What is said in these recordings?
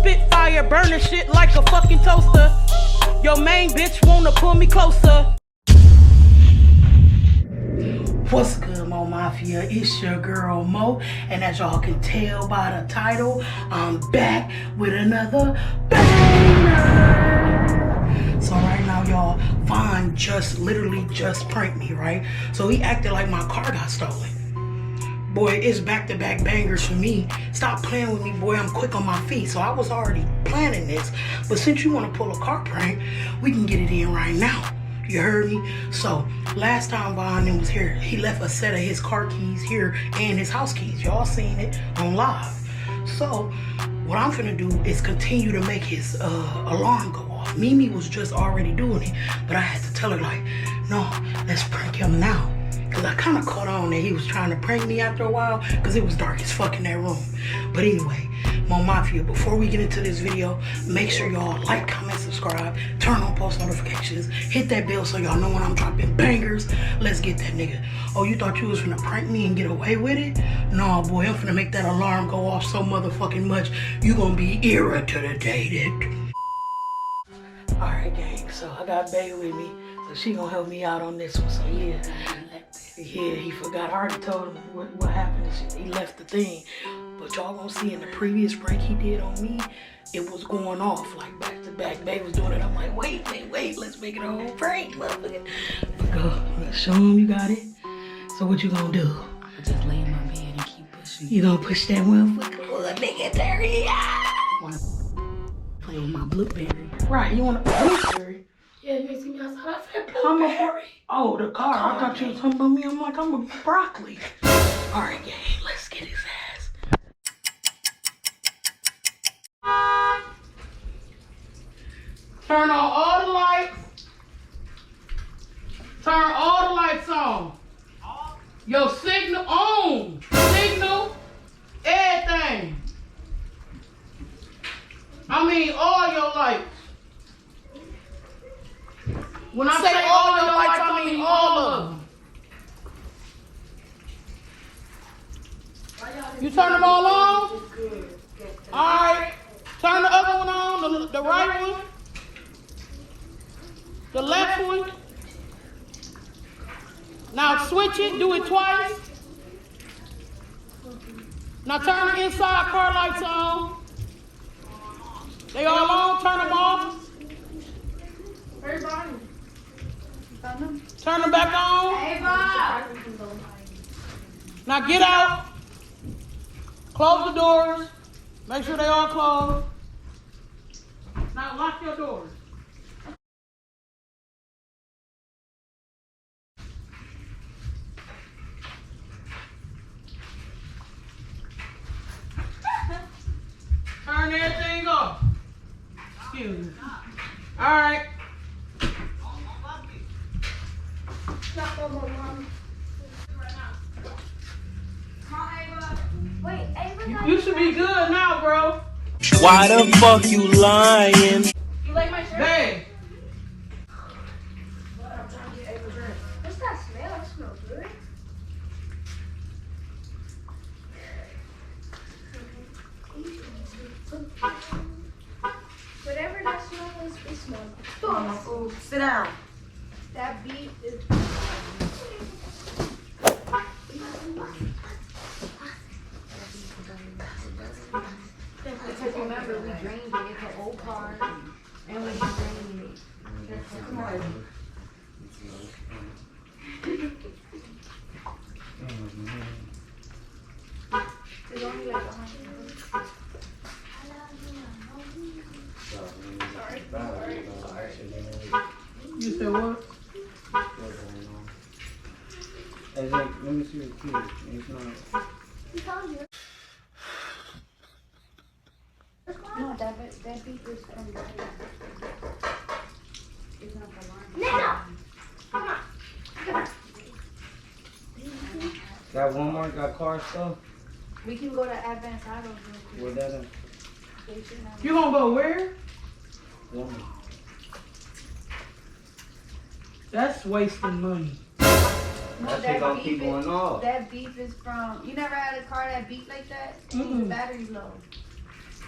Spitfire, burning shit like a fucking toaster. Your main bitch wanna pull me closer. What's good, Mo Mafia? It's your girl Mo, and as y'all can tell by the title, I'm back with another banger. So right now, y'all, Vaughn literally just pranked me, right? So he acted like my car got stolen. Boy, it's back-to-back bangers for me. Stop playing with me, boy. I'm quick on my feet. So I was already planning this. But since you want to pull a car prank, we can get it in right now. You heard me? So last time Vaughn was here, he left a set of his car keys here and his house keys. Y'all seen it on live. So what I'm finna do is continue to make his alarm go off. Mimi was just already doing it, but I had to tell her like, no, let's prank him now. Cause I kind of caught on that he was trying to prank me after a while, cause it was dark as fuck in that room. But anyway, Mo Mafia, before we get into this video, make sure y'all like, comment, subscribe, turn on post notifications, hit that bell so y'all know when I'm dropping bangers. Let's get that nigga. Oh, you thought you was finna prank me and get away with it? No, boy, I'm finna make that alarm go off so motherfucking much, you gonna be irritated. Alright, gang, so I got Bae with me, so she gonna help me out on this one, so yeah. Yeah, he forgot. I already told him what happened. He left the thing. But y'all gonna see in the previous prank he did on me, it was going off like back to back. Bae was doing it. I'm like, wait, let's make it a whole prank, motherfucker. But go, let's show him you got it. So what you gonna do? I'm just lay in my bed and keep pushing. You gonna push that motherfucker? Little nigga dirty. Wanna play with my blueberry? Right, you wanna blueberry? Yeah, you see me outside. I said I'm a blueberry. Oh, the car. I thought you was talking about me. I'm like, I'm a broccoli. All right, gang, let's get his ass. Turn on all the lights. Turn all the lights on. Your signal on. Signal, everything. I mean, all your lights. When I say all your lights, I mean all of them. You turn them all on? Alright. Turn the other one on, the right one. The left one. Now switch it, do it twice. Now turn the inside car lights on. They all on, turn them off. Everybody. Turn them back on. Hey, Bob. Now get out. Close the doors. Make sure they all closed. Now lock your doors. Turn everything off. Excuse me. All right. You should be good now, bro. Why the fuck you lying? You like my shirt? Hey. What's that smell? It smells good. Whatever that smell is, it smells good. Sit down. That beef is... Because remember, we drained it. It's an old car. And we drained it. Come on. It's only like 100. You said what? Hey, Zach, let me see your keys. It's not. No, that beef is from the... It's not the line. No! Come on. Got Walmart, got car stuff? We can go to Advanced Autos. Where that at? You gonna go where? Walmart. That's wasting money. No, That shit gonna keep going off. That beef is from... You never had a car that beat like that? The battery's low.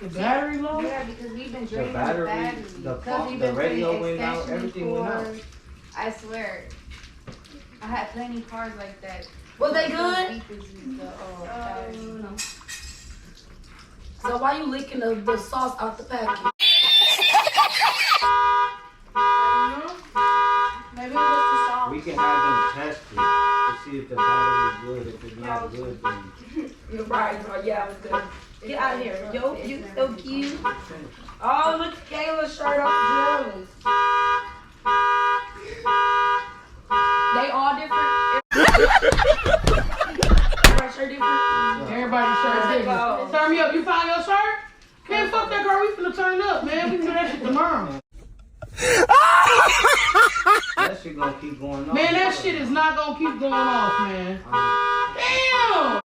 The battery low? Yeah, because we've been draining the battery, battery. the Because we've the been radio putting went out, extension everything went out. cords. I swear. I had plenty of cars like that. Was they good? No. So why you licking the sauce out the packet? Maybe it was the sauce. We can have them tested to see if the battery's good. If it's not good, then You're right, bro. Yeah, it was good. Get out of here. Yo, you so cute. Oh, look at Kayla's shirt off jealous. They all different. Everybody's shirt different. Everybody's shirt different. Turn me up. You found your shirt? Man, fuck that girl. We finna turn it up, man. We can do that shit tomorrow. that shit gonna keep going on. Man, that shit is not gonna keep going off, man. Damn!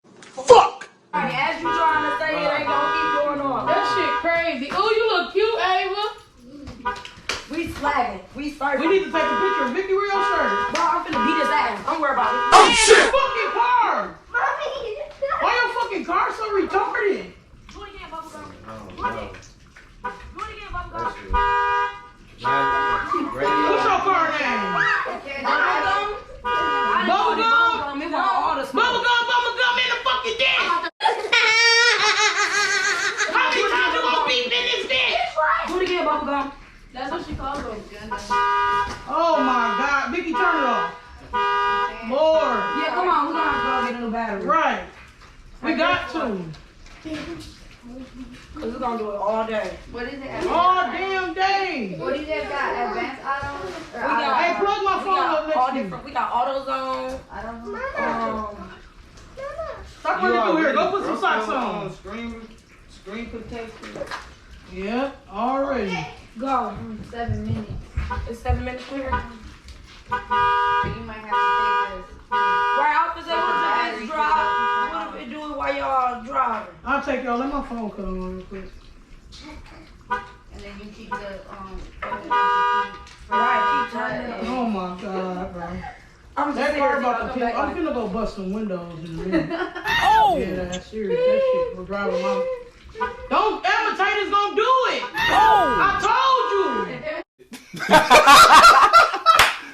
As you trying to say it ain't gonna keep going on. That shit crazy. Ooh, you look cute, Ava. We slagging. We starting. We need to take a picture of Vicky real shirt. Bro, I'm finna beat his ass. Don't worry about it. Oh shit! Fucking car! Why your fucking car so retarded? Oh, no. What's your car name? Bubblegum? We want all the smoke. Bubblegum in the fucking dick! How many times you gonna beep in this dick? Do it again, bubblegum. That's what she calls them. Oh my god, Vicky, turn it off. Lord. Yeah, come on. We're gonna have to go get a new battery. Right. We got to. Cause we're gonna do it all day. What is it? All damn day. What do you guys got? Advanced auto? We got, Hey, plug my phone up all next to you. different. We got AutoZone. I don't know. Stop running through here. Go put some socks on. Screen protection. Yeah, already. Go. 7 minutes. It's 7 minutes clear. But you might have to take this. Right, I was saying, what if it's drive? What if it do it while y'all driving? I'll take y'all. Let my phone cut on real quick. And then you keep the Right, keep turning it. Oh my god, bro. I'm just That car serious, about y'all to come kill. back I'm like- finna go bust some windows in a minute. Oh! Yeah, that's serious. That shit. We're driving my. Don't. Imitators gonna do it. Oh! I told you.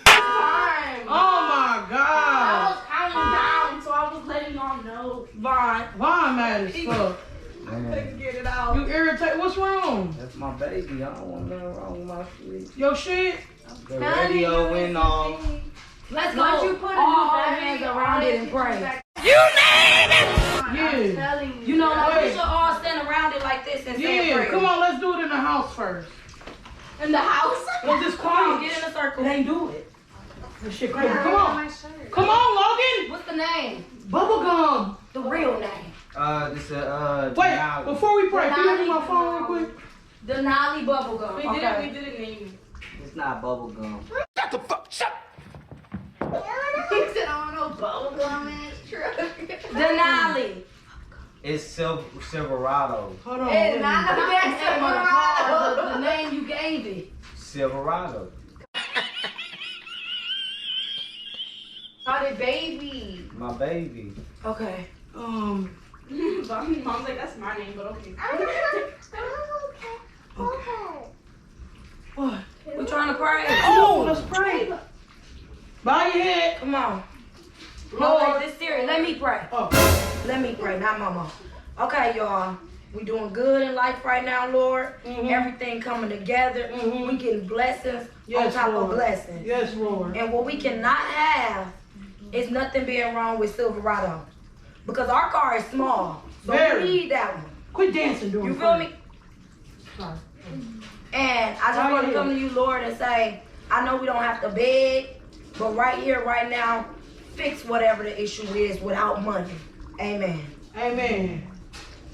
time. Oh my I god. was counting down, so I was letting y'all know. Vaughn. Vaughn mad as fuck. Man, Get it out. You irritate. What's wrong? that's my baby. I don't want nothing wrong with my shit. Your shit. The radio went off. Let's go. Once you put a all new our battery hands on around it and shit, pray. I'm Yeah. telling you. You know, like, we should all stand around it like this and say a Yeah. prayer. Come on, let's do it in the house first. In the house? Let's just Come on, quiet. get in a circle. They do it. This shit crazy. Come on. Come on, Logan. What's the name? Bubblegum. The real name. This Wait, before we pray, can you give me my phone real quick? Denali Bubblegum. We Okay. didn't name It's not bubble gum. it. He said, I don't know, bubblegum ass truck. Denali. It's Silverado. Hold on. It's wait. not the The name you gave it. Silverado. Not a baby. My baby. Okay. Mom's like, that's my name, but okay. What? We trying to pray. Oh, let's pray. Bow your head. Come on. No, Lord. like this serious. Let me pray. Oh. Let me pray, not mama. Okay, y'all. We doing good in life right now, Lord. Mhm. Everything coming together. Mhm. We getting blessings Yes, on top Lord. of blessings. Yes, Lord. And what we cannot have is nothing being wrong with Silverado. Because our car is small. So Very. we need that one. Quit dancing during You feel me? Sorry. And I just Right want to here. come to you, Lord, and say, I know we don't have to beg, but right here, right now, fix whatever the issue is without money. Amen. Amen.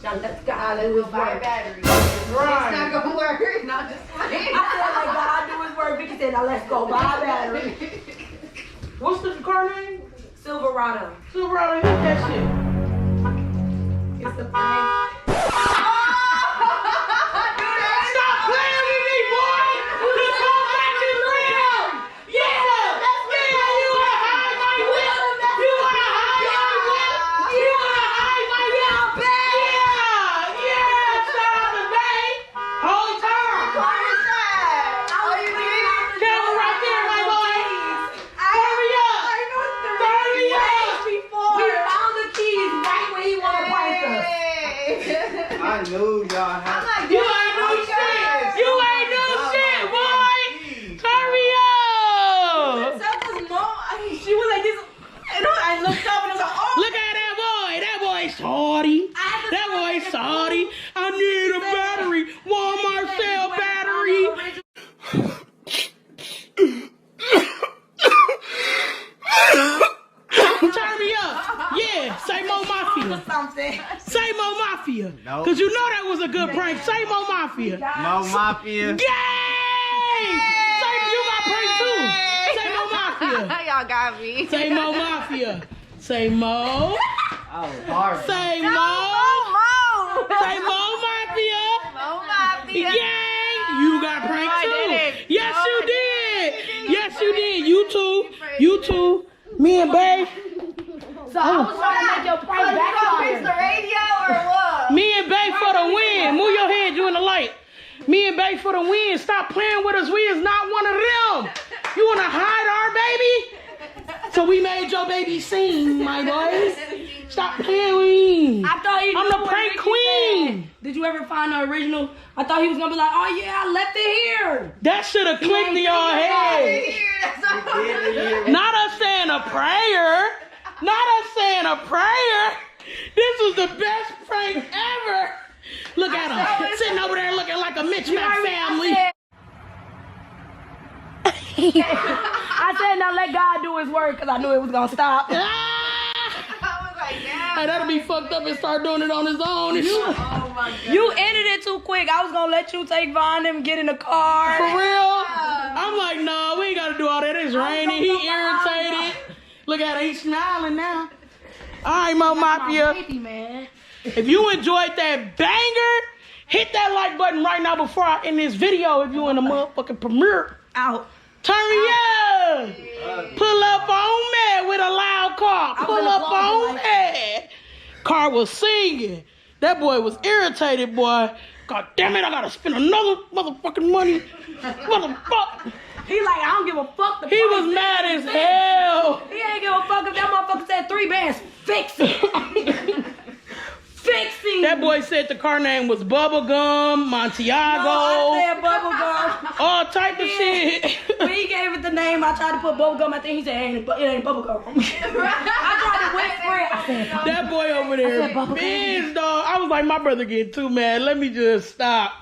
Now let's go. Let's go buy a battery. Right. It's not gonna work. Not just I said, like God do his word. Vicky said, now let's go buy a battery. What's the car name? Silverado. Silverado, hit that shit. It's the thing. Stop playing with me, boy! Let's go back to the real! Yeah! Let's get it! You wanna hide my whip? You wanna hide my whip? You wanna hide my whip? Yeah! Yeah! Shout out to knew y'all had. You ain't do shit. You ain't do shit, boy. Turn me up. She was like this. I looked up and I was like, oh. Look at that boy. That boy's salty. That boy's salty. I need a battery. Walmart sell battery. Turn me up. Yeah, say MOEMAFIAA. Say MOEMAFIAA. Nope. Cause you know that was a good prank. Say MOEMAFIAA. MOEMAFIAA. Yay! Say you got prank too. Say MOEMAFIAA. Y'all got me. Say MOEMAFIAA. Say Mo. Oh, hard. Say Mo. Mo. Say MOEMAFIAA. MOEMAFIAA. Yay! You got prank I too. didn't. Yes, No, you I did. didn't. Yes, you did. You too. You too. Me and Babe. So I was trying to make your prank backfire. the radio or what? Me and Babe for the win. Move your head, you in the light. Me and Babe for the win. Stop playing with us. We is not one of them. You want to hide our baby? So we made your baby sing, my boys. Stop playing with me. I thought he I'm knew the what prank Ricky queen. said. Did you ever find the original? I thought he was gonna be like, oh yeah, I left it here. That should have clicked in your head. Not us saying a prayer. Not us saying a prayer. This was the best prank ever. Look at him sitting over there looking like a mismatched family. I said, now let God do his work because I knew it was gonna stop. Hey, that'll be fucked up and start doing it on his own. And shit. You ended it too quick. I was gonna let you take Von and get in the car. For real? I'm like, no, we ain't gotta do all that. It's raining. He irritated. Look at him. He's smiling now. All right, MOEMAFIAA. Baby, man. If you enjoyed that banger, hit that like button right now before I end this video. If you in the motherfucking premiere. Out. Turn me up. Pull up on me with a loud car. Pull up on me. Car was singing. That boy was irritated, boy. God damn it, I gotta spend another motherfucking money. Motherfucker. He like, I don't give a fuck. He was mad as hell. He ain't give a fuck if that motherfucker said 3 bands. Fix it. Fixing. That boy said the car name was Bubblegum, Montiago, I said bubblegum. all type of shit. When he gave it the name, I tried to put bubblegum. I think he said it ain't bubblegum. I tried to whisper it. I said, That boy over there, biz, dog. I was like, my brother getting too mad. Let me just stop.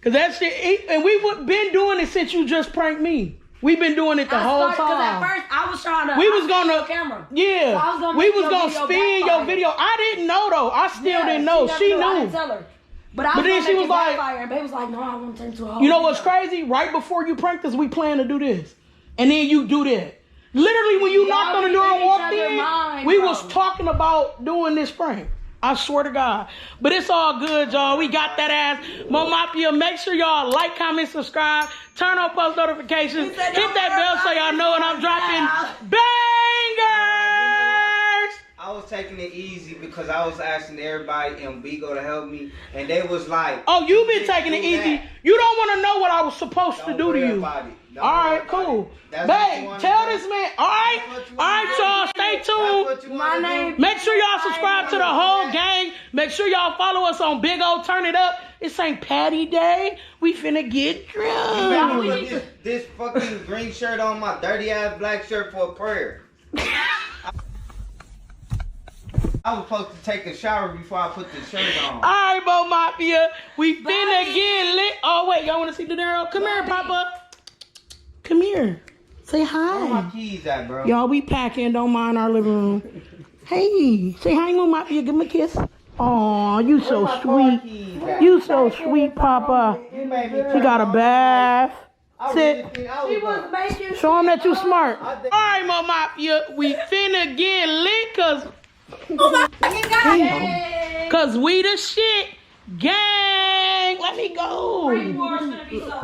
Cause that shit, and we've been doing it since you just pranked me. We've been doing it the whole time. Because at first I was trying to. We was gonna, camera. yeah. So I was gonna we make was your gonna video spin your backfire. video. I didn't know though. I still didn't know. never She knew. I knew. didn't tell her. But I was then gonna she make was it like- backfire, and babe was like, no, I want to turn into a whole You know what's video. crazy? Right before you pranked us, we planned to do this, and then you do that. Literally, when you knocked on the door and read walked each other's in, mind, we bro. was talking about doing this prank. I swear to God. But it's all good, y'all. We got that ass. MOEMAFIAA, make sure y'all like, comment, subscribe, turn on post notifications, hit that bell so y'all know when I'm dropping bangers. I was taking it easy because I was asking everybody in Bigo to help me, and they was like, Oh, you been "Just taking it do easy. that. You don't want to know what I was supposed to Don't do to worry you. about it. Don't All worry right, about cool. it. That's what you Babe, wanna tell do. this man. All right, That's what you all right, wanna y'all. do. Stay That's tuned. what you My wanna name- do. Make sure y'all subscribe to the whole gang. Make sure y'all follow us on Big O Turn It Up. It's St. Patty Day. We finna get You better drunk. put this fucking green shirt on my dirty ass black shirt for a prayer. I was supposed to take a shower before I put the shirt on. All right, MOEMAFIAA. We finna get lit. Oh, wait. Y'all want to see De Niro? Come here, Papa. Come here. Say Where my hi. keys at, bro? Y'all, we packing. Don't mind our living room. Hey, say hi, MOEMAFIAA. Give me a kiss. Aw, you Where so my car sweet. keys at? You so sweet, Papa. You made me She got a bath. I Sit. really think I was making Show them that you smart. All right, MOEMAFIAA. We finna get lit, cause we the shit. Gang. Let me go. War is gonna be so